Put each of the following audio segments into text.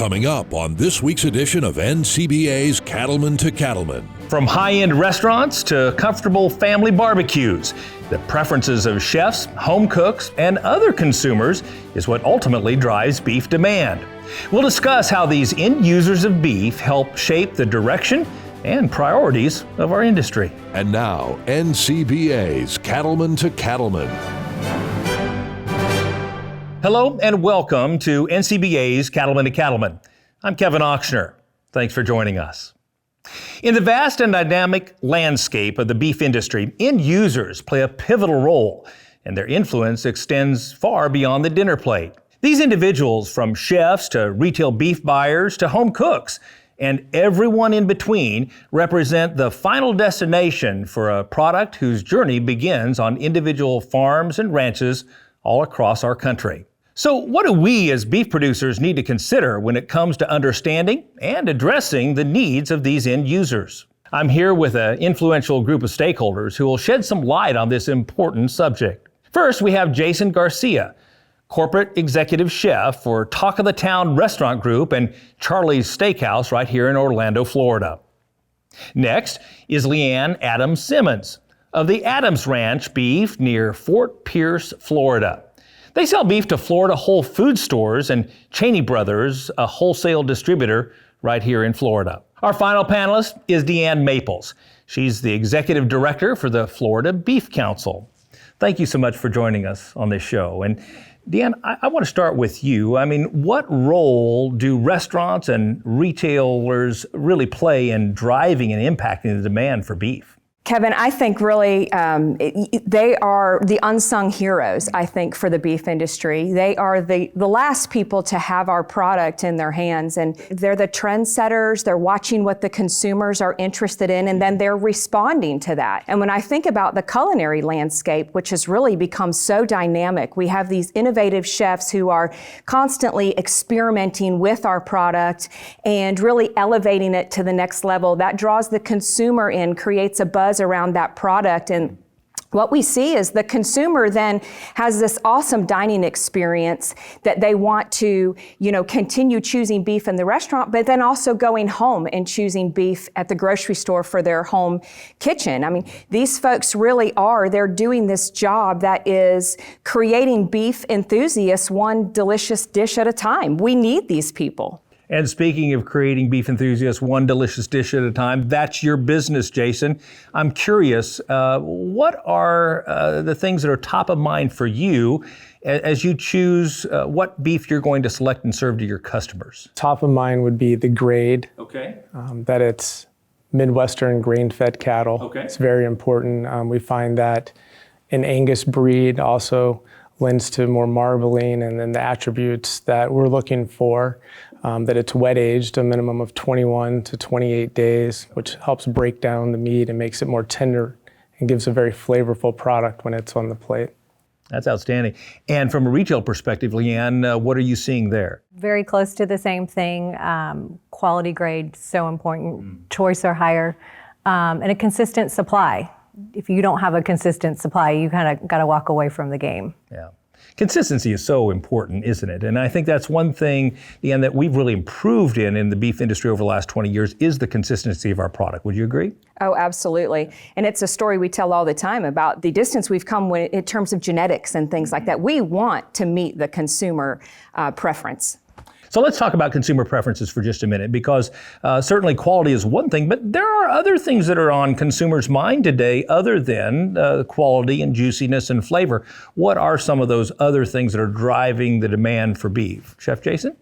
Coming up on this week's edition of NCBA's Cattlemen to Cattlemen. From high-end restaurants to comfortable family barbecues, the preferences of chefs, home cooks, and other consumers is what ultimately drives beef demand. We'll discuss how these end users of beef help shape the direction and priorities of our industry. And now, NCBA's Cattlemen to Cattlemen. Hello and welcome to NCBA's Cattlemen to Cattlemen. I'm Kevin Ochsner. Thanks for joining us. In the vast and dynamic landscape of the beef industry, end users play a pivotal role, and their influence extends far beyond the dinner plate. These individuals, from chefs to retail beef buyers to home cooks, and everyone in between, represent the final destination for a product whose journey begins on individual farms and ranches all across our country. So what do we as beef producers need to consider when it comes to understanding and addressing the needs of these end users? I'm here with an influential group of stakeholders who will shed some light on this important subject. First, we have Jason Garcia, Corporate Executive Chef for Talk of the Town Restaurant Group and Charlie's Steakhouse right here in Orlando, Florida. Next is Leanne Adams Simmons of the Adams Ranch Beef near Fort Pierce, Florida. They sell beef to Florida Whole Food stores and Cheney Brothers, a wholesale distributor right here in Florida. Our final panelist is Deanne Maples. She's the Executive Director for the Florida Beef Council. Thank you so much for joining us on this show. And Deanne, I want to start with you. I mean, what role do restaurants and retailers really play in driving and impacting the demand for beef? Kevin, I think really they are the unsung heroes, I think, for the beef industry. They are the last people to have our product in their hands, and they're the trendsetters. They're watching what the consumers are interested in, and then they're responding to that. And when I think about the culinary landscape, which has really become so dynamic, we have these innovative chefs who are constantly experimenting with our product and really elevating it to the next level. That draws the consumer in, creates a buzz around that product, and what we see is the consumer then has this awesome dining experience that they want to, continue choosing beef in the restaurant, but then also going home and choosing beef at the grocery store for their home kitchen. I mean, these folks really they're doing this job that is creating beef enthusiasts one delicious dish at a time. We need these people. And speaking of creating beef enthusiasts one delicious dish at a time, that's your business, Jason. I'm curious, what are the things that are top of mind for you as you choose what beef you're going to select and serve to your customers? Top of mind would be the grade. Okay. That it's Midwestern grain-fed cattle. Okay. It's very important. We find that an Angus breed also lends to more marbling, and then the attributes that we're looking for. That it's wet aged a minimum of 21 to 28 days, which helps break down the meat and makes it more tender and gives a very flavorful product when it's on the plate. That's outstanding. And from a retail perspective, Leanne, what are you seeing there? Very close to the same thing. Quality grade, so important. Choice are higher. And a consistent supply. If you don't have a consistent supply, you kind of got to walk away from the game. Yeah. Consistency is so important, isn't it? And I think that's one thing, Deanne, that we've really improved in the beef industry over the last 20 years is the consistency of our product. Would you agree? Oh, absolutely. And it's a story we tell all the time about the distance we've come in terms of genetics and things like that. We want to meet the consumer preference. So let's talk about consumer preferences for just a minute, because certainly quality is one thing, but there are other things that are on consumers' mind today other than quality and juiciness and flavor. What are some of those other things that are driving the demand for beef? Chef Jason?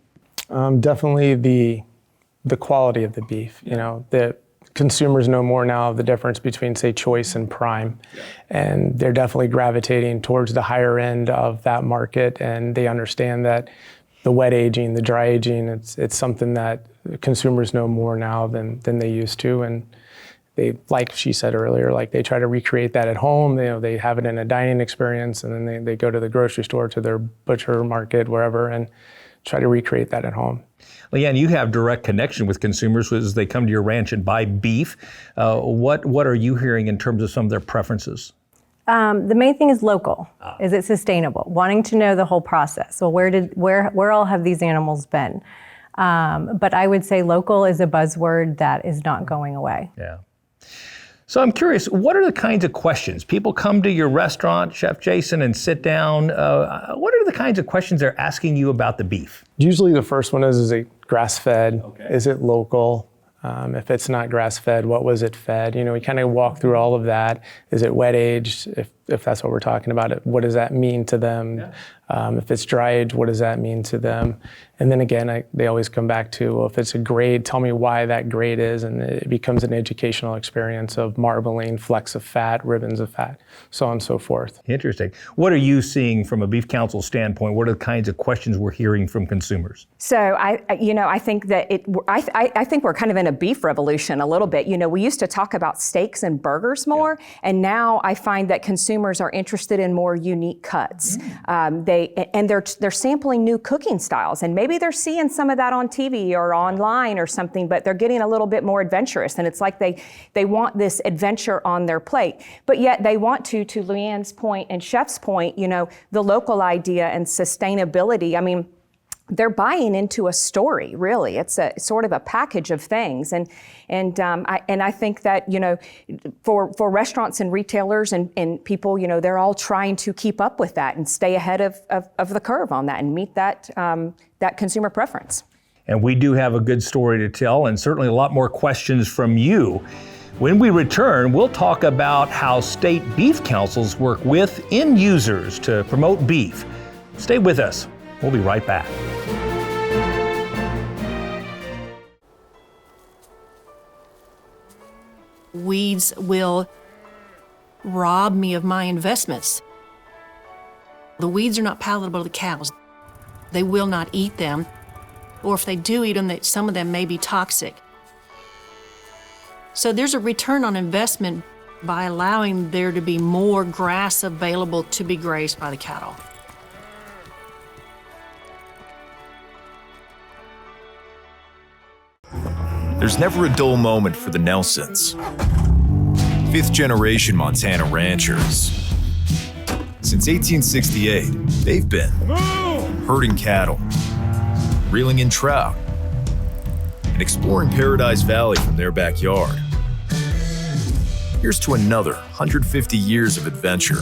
Definitely the quality of the beef. The consumers know more now of the difference between, say, choice and prime. Yeah. And they're definitely gravitating towards the higher end of that market, and they understand that the wet aging, the dry aging, it's something that consumers know more now than they used to. And they, like she said earlier, like they try to recreate that at home. They have it in a dining experience, and then they go to the grocery store, to their butcher market, wherever, and try to recreate that at home. Leanne, you have direct connection with consumers as they come to your ranch and buy beef. What are you hearing in terms of some of their preferences? The main thing is local. Is it sustainable? Wanting to know the whole process. Well, where all have these animals been? But I would say local is a buzzword that is not going away. Yeah. So I'm curious, what are the kinds of questions? People come to your restaurant, Chef Jason, and sit down. What are the kinds of questions they're asking you about the beef? Usually the first one is it grass-fed? Okay. Is it local? If it's not grass-fed, what was it fed? We kind of walk through all of that. Is it wet-aged? If that's what we're talking about, what does that mean to them? Yeah. If it's dry-aged, what does that mean to them? And then again, they always come back to, well, if it's a grade, tell me why that grade is, and it becomes an educational experience of marbling, flecks of fat, ribbons of fat, so on and so forth. Interesting. What are you seeing from a Beef Council standpoint? What are the kinds of questions we're hearing from consumers? So I think that I think we're kind of in a beef revolution a little bit. We used to talk about steaks and burgers more, and now I find that consumers are interested in more unique cuts. They're sampling new cooking styles, and maybe they're seeing some of that on TV or online or something, but they're getting a little bit more adventurous, and it's like they want this adventure on their plate, but yet they want to Leanne's point and Chef's point, the local idea and sustainability. I mean, they're buying into a story, really. It's a sort of a package of things, and I think that for restaurants and retailers and people, they're all trying to keep up with that and stay ahead of the curve on that and meet that consumer preference. And we do have a good story to tell, and certainly a lot more questions from you. When we return, we'll talk about how state beef councils work with end users to promote beef. Stay with us. We'll be right back. Weeds will rob me of my investments. The weeds are not palatable to cows. They will not eat them, or if they do eat them, some of them may be toxic. So there's a return on investment by allowing there to be more grass available to be grazed by the cattle. There's never a dull moment for the Nelsons. Fifth-generation Montana ranchers. Since 1868, they've been herding cattle, reeling in trout, and exploring Paradise Valley from their backyard. Here's to another 150 years of adventure.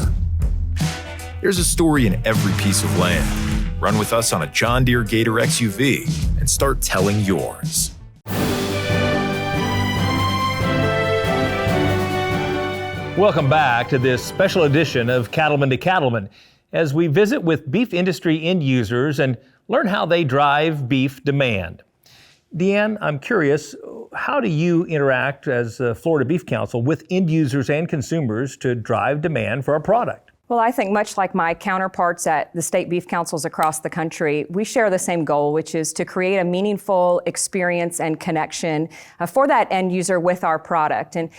There's a story in every piece of land. Run with us on a John Deere Gator XUV and start telling yours. Welcome back to this special edition of Cattlemen to Cattlemen, as we visit with beef industry end users and learn how they drive beef demand. Deanne, I'm curious, how do you interact as the Florida Beef Council with end users and consumers to drive demand for a product? Well, I think much like my counterparts at the state beef councils across the country, we share the same goal, which is to create a meaningful experience and connection for that end user with our product. And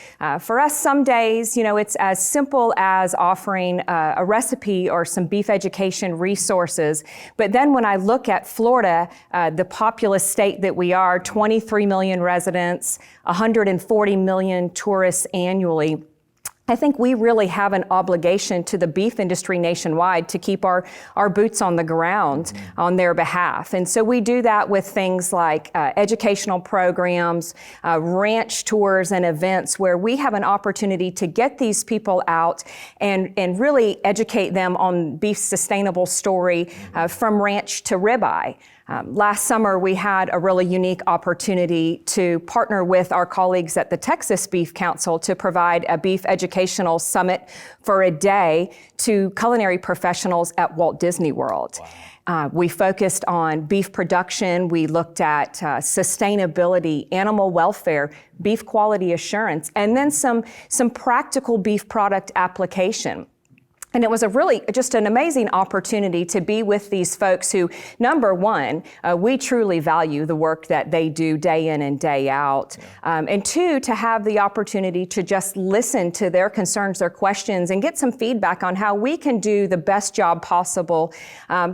for us, some days, it's as simple as offering a recipe or some beef education resources. But then when I look at Florida, the populous state that we are, 23 million residents, 140 million tourists annually, I think we really have an obligation to the beef industry nationwide to keep our boots on the ground on their behalf. And so we do that with things like educational programs, ranch tours and events where we have an opportunity to get these people out and really educate them on beef's sustainable story from ranch to ribeye. Last summer, we had a really unique opportunity to partner with our colleagues at the Texas Beef Council to provide a beef educational summit for a day to culinary professionals at Walt Disney World. Wow. We focused on beef production. We looked at sustainability, animal welfare, beef quality assurance, and then some practical beef product application. And it was just an amazing opportunity to be with these folks who, number one, we truly value the work that they do day in and day out. And two, to have the opportunity to just listen to their concerns, their questions, and get some feedback on how we can do the best job possible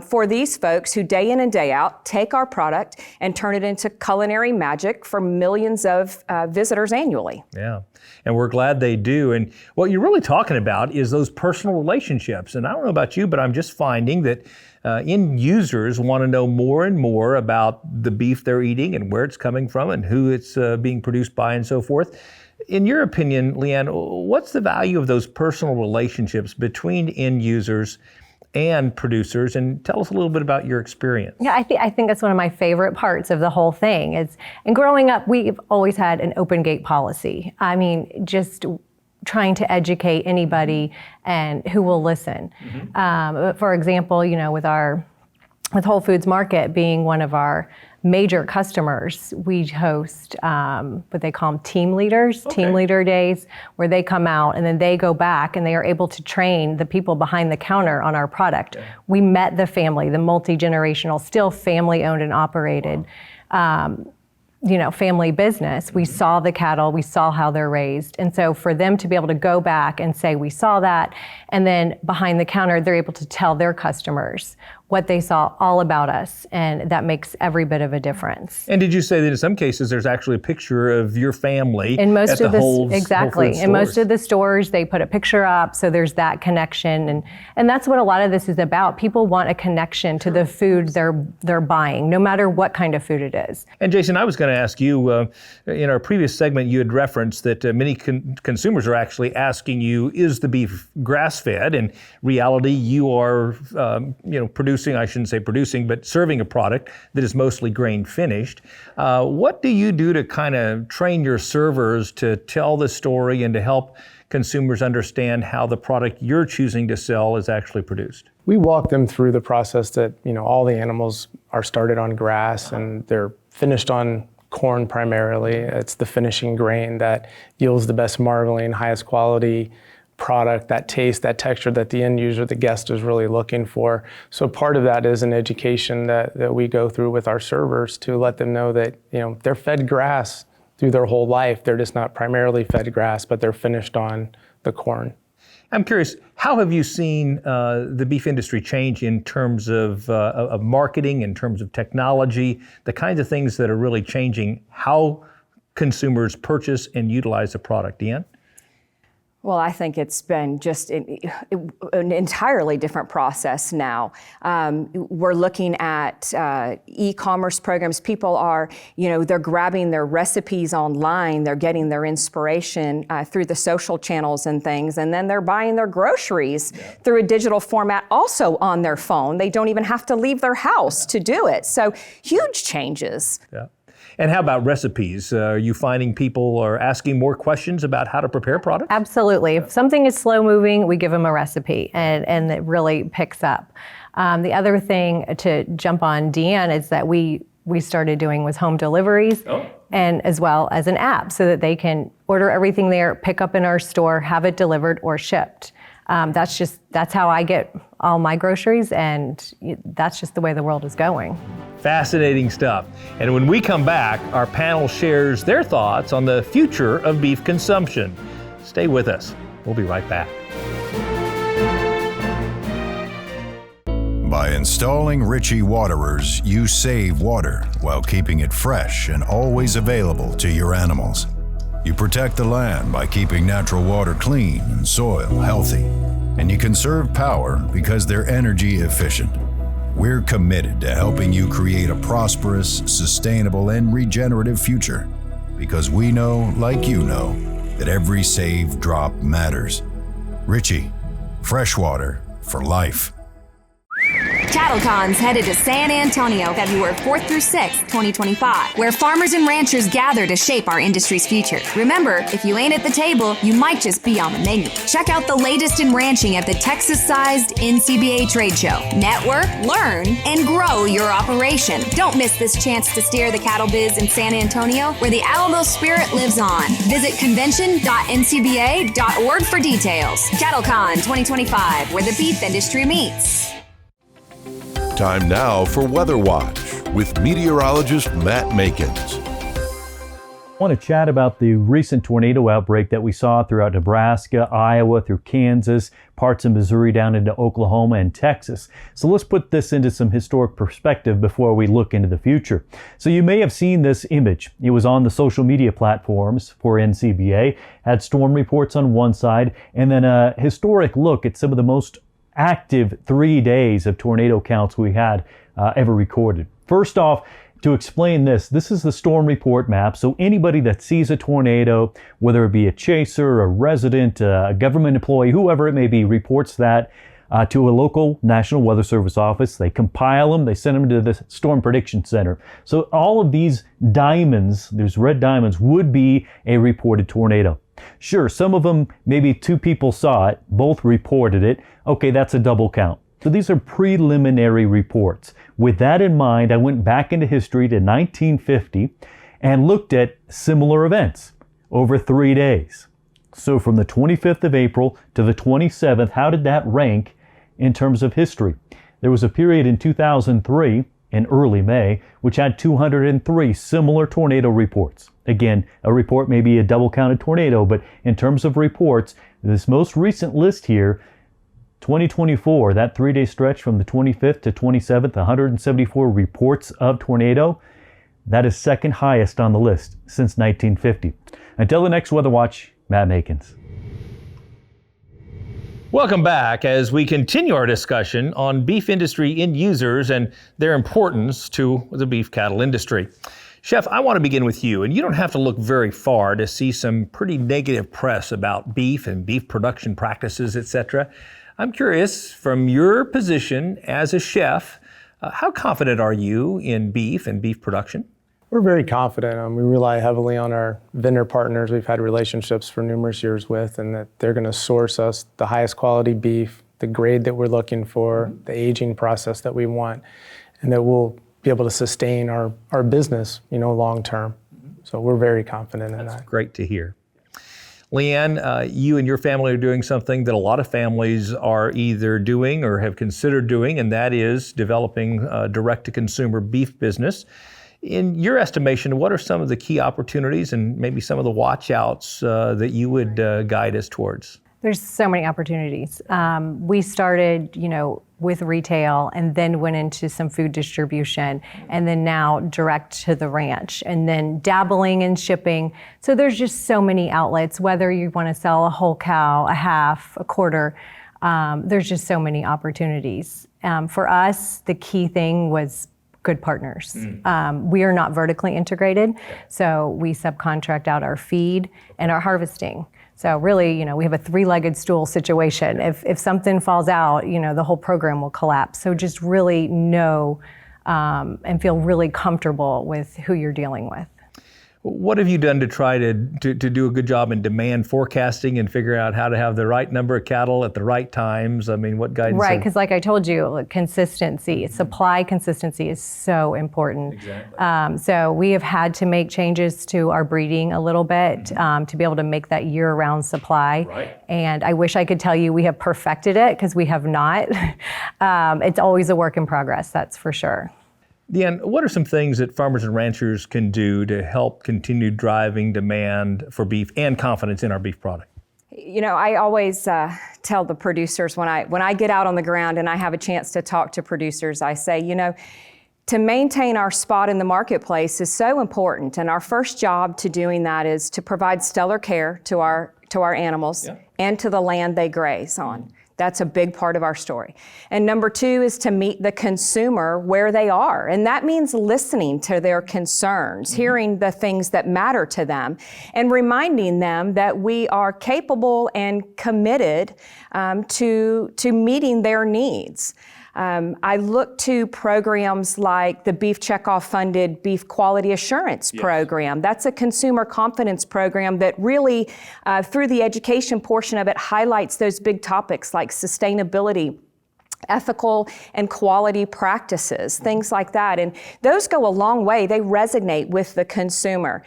for these folks who day in and day out take our product and turn it into culinary magic for millions of visitors annually. Yeah, and we're glad they do. And what you're really talking about is those personal relationships relationships. And I don't know about you, but I'm just finding that end users want to know more and more about the beef they're eating and where it's coming from and who it's being produced by and so forth. In your opinion, Leanne, what's the value of those personal relationships between end users and producers? And tell us a little bit about your experience. Yeah, I think that's one of my favorite parts of the whole thing. And growing up, we've always had an open gate policy. I mean, just trying to educate anybody and who will listen. For example, with Whole Foods Market being one of our major customers, we host what they call them team leaders, team leader days, where they come out and then they go back and they are able to train the people behind the counter on our product. We met the family, the multi-generational, still family owned and operated, family business. We saw the cattle, we saw how they're raised. And so for them to be able to go back and say, we saw that, and then behind the counter, they're able to tell their customers what they saw all about us, and that makes every bit of a difference. And did you say that in some cases there's actually a picture of your family in most at of the the Whole exactly Foods in most stores? of the stores they put a picture up, so there's that connection, and that's what a lot of this is about. People want a connection to the food they're buying, no matter what kind of food it is. And Jason, I was going to ask you, in our previous segment, you had referenced that many consumers are actually asking you, is the beef grass-fed? In reality, you are, producing, I shouldn't say producing, but serving a product that is mostly grain finished. What do you do to kind of train your servers to tell the story and to help consumers understand how the product you're choosing to sell is actually produced? We walk them through the process that, all the animals are started on grass and they're finished on corn primarily. It's the finishing grain that yields the best marbling, highest quality product, that taste, that texture that the end user, the guest is really looking for. So part of that is an education that we go through with our servers to let them know that, they're fed grass through their whole life. They're just not primarily fed grass, but they're finished on the corn. I'm curious, how have you seen the beef industry change in terms of marketing, in terms of technology, the kinds of things that are really changing how consumers purchase and utilize a product? Deanne? Well, I think it's been just an entirely different process now. We're looking at e-commerce programs. People are, they're grabbing their recipes online. They're getting their inspiration through the social channels and things. And then they're buying their groceries through a digital format also on their phone. They don't even have to leave their house to do it. So huge changes. Yeah. And how about recipes? Are you finding people are asking more questions about how to prepare products? Absolutely. If something is slow moving, we give them a recipe and it really picks up. The other thing to jump on Deanne is that we started doing was home deliveries and as well as an app so that they can order everything there, pick up in our store, have it delivered or shipped. That's how I get all my groceries, and that's just the way the world is going. Fascinating stuff. And when we come back, our panel shares their thoughts on the future of beef consumption. Stay with us. We'll be right back. By installing Ritchie waterers, you save water while keeping it fresh and always available to your animals. You protect the land by keeping natural water clean and soil healthy. And you conserve power because they're energy efficient. We're committed to helping you create a prosperous, sustainable, and regenerative future. Because we know, like you know, that every saved drop matters. Ritchie, fresh water for life. CattleCon's headed to San Antonio, February 4th through 6th, 2025, where farmers and ranchers gather to shape our industry's future. Remember, if you ain't at the table, you might just be on the menu. Check out the latest in ranching at the Texas-sized NCBA trade show. Network, learn, and grow your operation. Don't miss this chance to steer the cattle biz in San Antonio, where the Alamo spirit lives on. Visit convention.ncba.org for details. CattleCon 2025, where the beef industry meets. Time now for Weather Watch with meteorologist Matt Makins. I want to chat about the recent tornado outbreak that we saw throughout Nebraska, Iowa, through Kansas, parts of Missouri down into Oklahoma and Texas. So let's put this into some historic perspective before we look into the future. So you may have seen this image. It was on the social media platforms for NCBA, had storm reports on one side, and then a historic look at some of the most active 3 days of tornado counts we had ever recorded. First off, to explain this is the storm report map. So anybody that sees a tornado, whether it be a chaser, a resident, a government employee, whoever it may be, reports that to a local National Weather Service office. They compile them, they send them to the Storm Prediction Center. So all of these diamonds, these red diamonds, would be a reported tornado. Sure, some of them, maybe 2 people saw it, both reported it. Okay, that's a double count. So these are preliminary reports. With that in mind, I went back into history to 1950 and looked at similar events over 3 days. So from the 25th of April to the 27th, how did that rank in terms of history? There was a period in 2003, in early May, which had 203 similar tornado reports. Again, a report may be a double-counted tornado, but in terms of reports, this most recent list here, 2024, that 3-day stretch from the 25th to 27th, 174 reports of tornado, that is second highest on the list since 1950. Until the next Weather Watch, Matt Makins. Welcome back as we continue our discussion on beef industry end users and their importance to the beef cattle industry. Chef, I want to begin with you, and you don't have to look very far to see some pretty negative press about beef and beef production practices, etc. I'm curious, from your position as a chef, how confident are you in beef and beef production? We're very confident. We rely heavily on our vendor partners we've had relationships for numerous years with, and that they're going to source us the highest quality beef, the grade that we're looking for, the aging process that we want, and that we'll be able to sustain our business, long term. So we're very confident in that. That's great to hear. Leanne, you and your family are doing something that a lot of families are either doing or have considered doing, and that is developing a direct-to-consumer beef business. In your estimation, what are some of the key opportunities and maybe some of the watch-outs that you would guide us towards? There's so many opportunities. We started, with retail and then went into some food distribution and then now direct to the ranch and then dabbling in shipping. So there's just so many outlets, whether you want to sell a whole cow, a half, a quarter, there's just so many opportunities. For us, the key thing was good partners. We are not vertically integrated, so we subcontract out our feed and our harvesting. So really, we have a 3-legged stool situation. If something falls out, the whole program will collapse. So just really know and feel really comfortable with who you're dealing with. What have you done to try to do a good job in demand forecasting and figure out how to have the right number of cattle at the right times? I mean, what guidance? Right, because like I told you, consistency, supply consistency is so important. Exactly. So we have had to make changes to our breeding a little bit to be able to make that year-round supply. Right. And I wish I could tell you we have perfected it, because we have not. It's always a work in progress, that's for sure. Deanne, what are some things that farmers and ranchers can do to help continue driving demand for beef and confidence in our beef product? I always tell the producers when I get out on the ground and I have a chance to talk to producers, I say, to maintain our spot in the marketplace is so important. And our first job to doing that is to provide stellar care to our animals and to the land they graze on. That's a big part of our story. And number 2 is to meet the consumer where they are. And that means listening to their concerns, hearing the things that matter to them, and reminding them that we are capable and committed to meeting their needs. I look to programs like the Beef Checkoff funded Beef Quality Assurance program. That's a consumer confidence program that really, through the education portion of it, highlights those big topics like sustainability, ethical and quality practices, things like that. And those go a long way. They resonate with the consumer.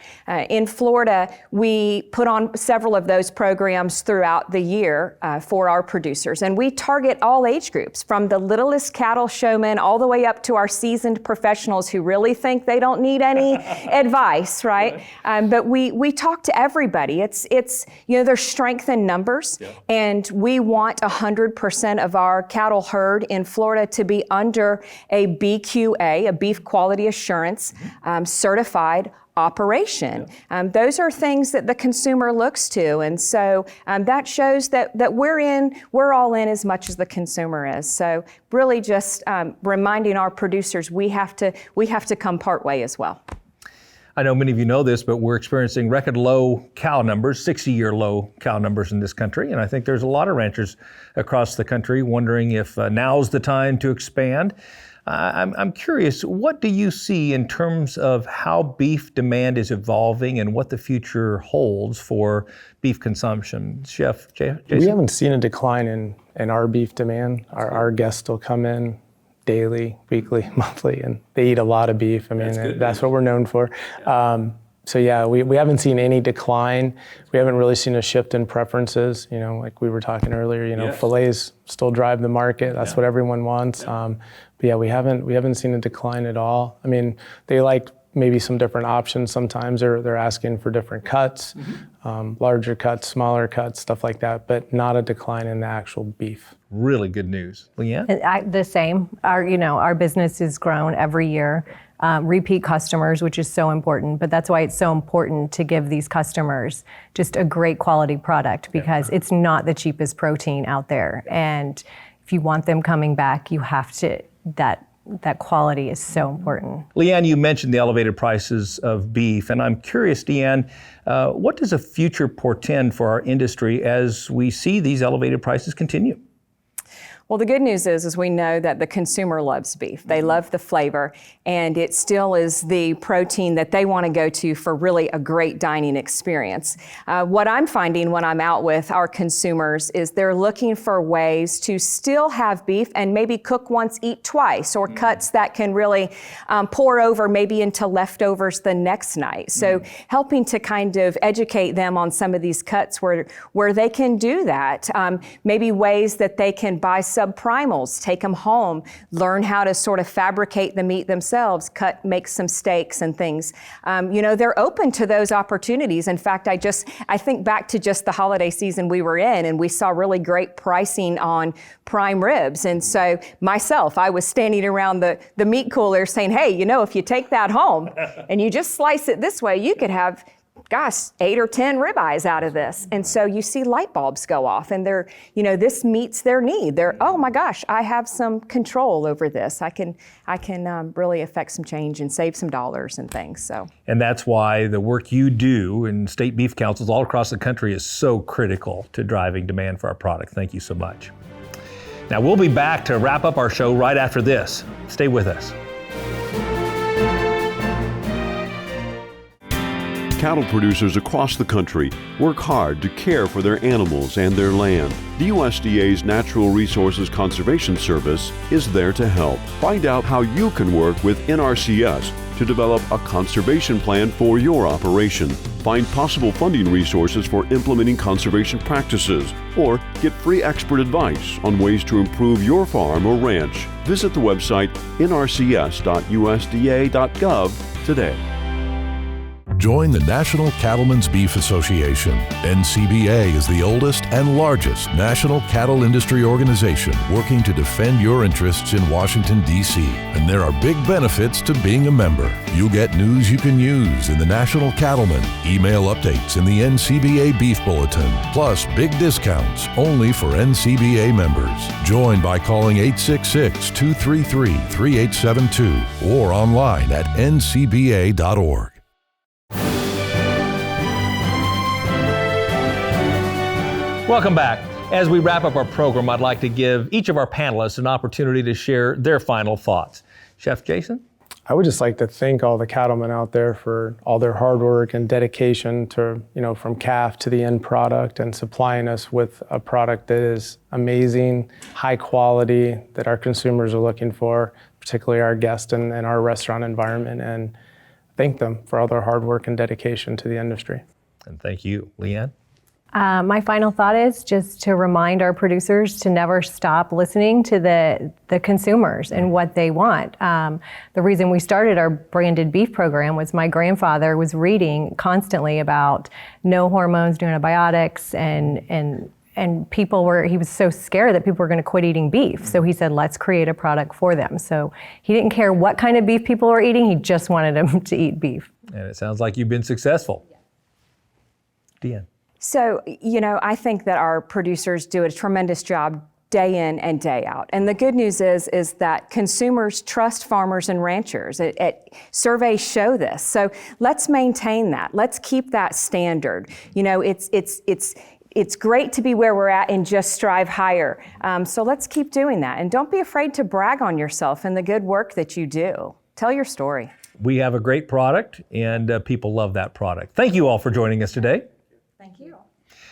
In Florida, we put on several of those programs throughout the year for our producers. And we target all age groups, from the littlest cattle showmen all the way up to our seasoned professionals who really think they don't need any advice, right? But we talk to everybody. It's there's strength in numbers, and we want 100% of our cattle herd in Florida to be under a BQA, a Beef Quality Assurance certified operation. Those are things that the consumer looks to, and so that shows that we're all in as much as the consumer is. So really just reminding our producers we have to come part way as well. I know many of you know this, but we're experiencing record low cow numbers, 60-year low cow numbers in this country. And I think there's a lot of ranchers across the country wondering if now's the time to expand. I'm curious, what do you see in terms of how beef demand is evolving and what the future holds for beef consumption? Chef Jason? We haven't seen a decline in our beef demand. Our guests still come in daily, weekly, monthly, and they eat a lot of beef. I mean, that's what we're known for. So yeah, we haven't seen any decline. We haven't really seen a shift in preferences. You know, like we were talking earlier, you know, fillets still drive the market. That's what everyone wants. But yeah, we haven't seen a decline at all. I mean, they like maybe some different options sometimes. They're asking for different cuts, larger cuts, smaller cuts, stuff like that, but not a decline in the actual beef. Really good news. Leanne? The same. Our business has grown every year. Repeat customers, which is so important, but that's why it's so important to give these customers just a great quality product, because it's not the cheapest protein out there. And if you want them coming back, you have to, that quality is so important. Leanne, you mentioned the elevated prices of beef, and I'm curious, Deanne, what does a future portend for our industry as we see these elevated prices continue? Well, the good news is we know that the consumer loves beef. They love the flavor, and it still is the protein that they want to go to for really a great dining experience. What I'm finding when I'm out with our consumers is they're looking for ways to still have beef and maybe cook once, eat twice, or cuts that can really pour over maybe into leftovers the next night. So helping to kind of educate them on some of these cuts where they can do that. Maybe ways that they can buy subprimals, take them home, learn how to sort of fabricate the meat themselves, make some steaks and things. They're open to those opportunities. In fact, I think back to just the holiday season we were in, and we saw really great pricing on prime ribs. And so myself, I was standing around the meat cooler saying, hey, if you take that home and you just slice it this way, you could have 8 or 10 ribeyes out of this. And so you see light bulbs go off, and this meets their need. They're, oh my gosh, I have some control over this. I can really affect some change and save some dollars and things. So. And that's why the work you do in state beef councils all across the country is so critical to driving demand for our product. Thank you so much. Now we'll be back to wrap up our show right after this. Stay with us. Cattle producers across the country work hard to care for their animals and their land. The USDA's Natural Resources Conservation Service is there to help. Find out how you can work with NRCS to develop a conservation plan for your operation. Find possible funding resources for implementing conservation practices, or get free expert advice on ways to improve your farm or ranch. Visit the website nrcs.usda.gov today. Join the National Cattlemen's Beef Association. NCBA is the oldest and largest national cattle industry organization working to defend your interests in Washington, D.C. And there are big benefits to being a member. You'll get news you can use in the National Cattlemen, email updates in the NCBA Beef Bulletin, plus big discounts only for NCBA members. Join by calling 866-233-3872 or online at ncba.org. Welcome back. As we wrap up our program, I'd like to give each of our panelists an opportunity to share their final thoughts. Chef Jason? I would just like to thank all the cattlemen out there for all their hard work and dedication to, from calf to the end product, and supplying us with a product that is amazing, high quality, that our consumers are looking for, particularly our guests and our restaurant environment, and thank them for all their hard work and dedication to the industry. And thank you. Leanne? My final thought is just to remind our producers to never stop listening to the consumers and what they want. The reason we started our branded beef program was my grandfather was reading constantly about no hormones, no antibiotics, and And he was so scared that people were going to quit eating beef. So he said, let's create a product for them. So he didn't care what kind of beef people were eating, he just wanted them to eat beef. And it sounds like you've been successful. Deanne. So, I think that our producers do a tremendous job day in and day out. And the good news is that consumers trust farmers and ranchers. Surveys show this. So let's maintain that. Let's keep that standard. It's great to be where we're at and just strive higher. So let's keep doing that. And don't be afraid to brag on yourself and the good work that you do. Tell your story. We have a great product, and people love that product. Thank you all for joining us today. Thank you.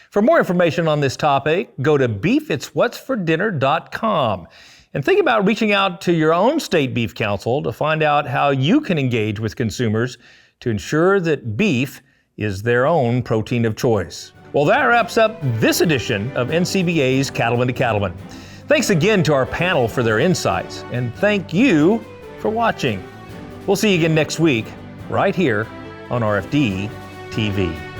For more information on this topic, go to beefitswhatsfordinner.com and think about reaching out to your own state beef council to find out how you can engage with consumers to ensure that beef is their own protein of choice. Well, that wraps up this edition of NCBA's Cattlemen to Cattlemen. Thanks again to our panel for their insights, and thank you for watching. We'll see you again next week, right here on RFD TV.